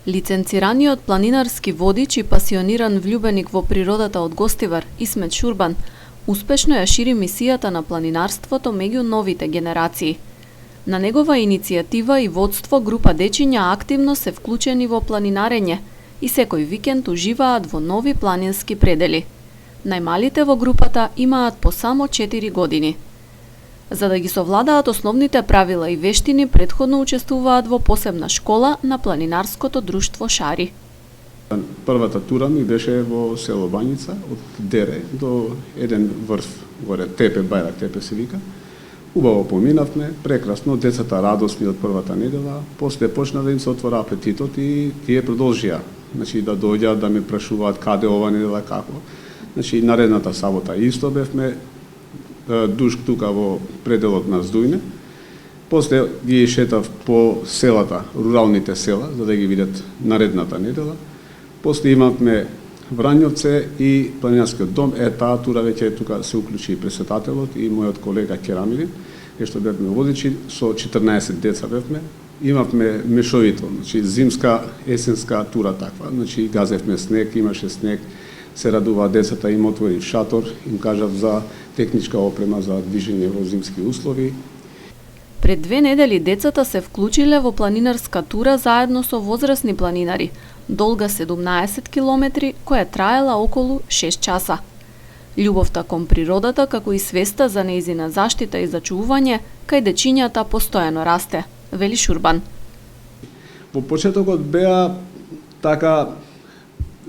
Лиценцираниот планинарски водич и пасиониран влюбеник во природата од Гостивар, Исмет Шурбан, успешно ја шири мисијата на планинарството меѓу новите генерации. На негова иницијатива и водство група дечиња активно се вклучени во планинарење и секој викенд уживаат во нови планински предели. Најмалите во групата имаат по само 4 години. За да ги совладаат основните правила и вештини, претходно учествуваат во посебна школа на планинарското друштво Шари. Првата тура ми беше во село Бањица, од Дере до еден врв, горе Тепе, Бајрак Тепе се вика. Убаво поминавме, прекрасно, децата радосни од првата недела, после почна да им се отвора апетитот и тие продолжија. Значи да дојдат да ме прашуваат каде ова недела, како. Значи наредната сабота исто бевме, душ тука во пределот на Здујне. После ги шетав по селата, руралните села, за да ги видат наредната недела. После имавме Врањовце и планинарскиот дом. Таа тура веќе тука се уклучи и пресетателот и мојот колега Керамилин, што бевме водичи, со 14 деца бевме. Имавме мешовито, значи зимска, есенска тура таква. Значи газевме снег, имаше снег, се радува децата, им отворив шатор, им кажав за техничка опрема за движење во зимски услови. Пред 2 недели децата се вклучиле во планинарска тура заедно со возрастни планинари, долга 17 километри, која траела околу 6 часа. Љубовта кон природата, како и свеста за нејзина заштита и зачувување, кај дечињата постојано расте, вели Шурбан. Во почетокот беа така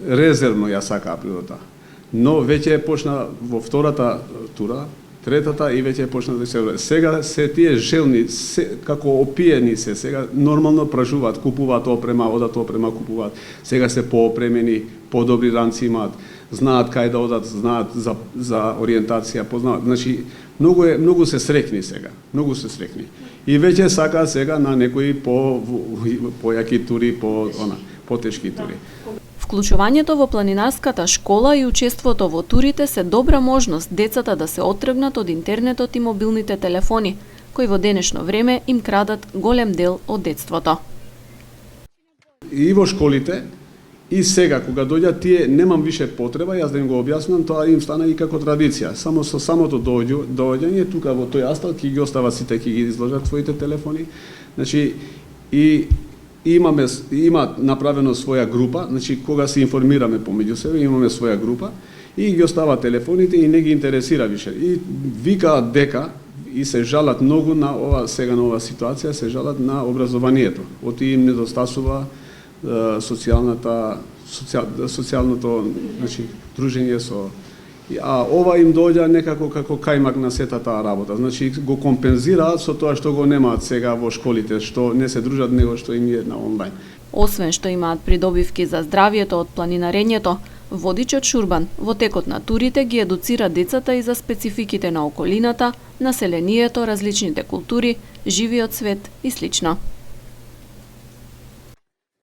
резервно ја сакаа природата, но веќе почна во втората тура, третата и веќе почна да се враќа. Сега се тие желни, како опиени се, сега нормално прашуваат, купуваат опрема, одат опрема, купуваат. Сега се поопремени, подобри ранци имаат, знаат кај да одат, знаат за ориентација, познаваат. Значи, многу се срекни сега, многу се срекни. И веќе сака сега на некои појаки тури, потешки тури. Вклучувањето во планинарската школа и учеството во турите се добра можност децата да се оттргнат од интернетот и мобилните телефони, кои во денешно време им крадат голем дел од детството. И во школите, и сега, кога дојдат тие, немам више потреба, јас да им го објаснам, тоа им стана и како традиција. Само со самото доаѓање, тука во тој астал, ќе ги остават сите, ќе ги изложат своите телефони. Значи, има направено своја група, значи кога се информираме помеѓу себе, имаме своја група и ги остават телефоните и не ги интересира више. И викаат дека и се жалат многу на ова сега на ова ситуација, се жалат на образованието. Оти им недостасува социјалното, значи дружење со. А ова им доаѓа некако како кајмак на сета таа работа. Значи го компензираат со тоа што го немаат сега во школите, што не се дружат, него што им е на онлайн. Освен што имаат придобивки за здравието од планинарењето, водичот Шурбан во текот на турите ги едуцира децата и за спецификите на околината, населението, различните култури, живиот свет и слично.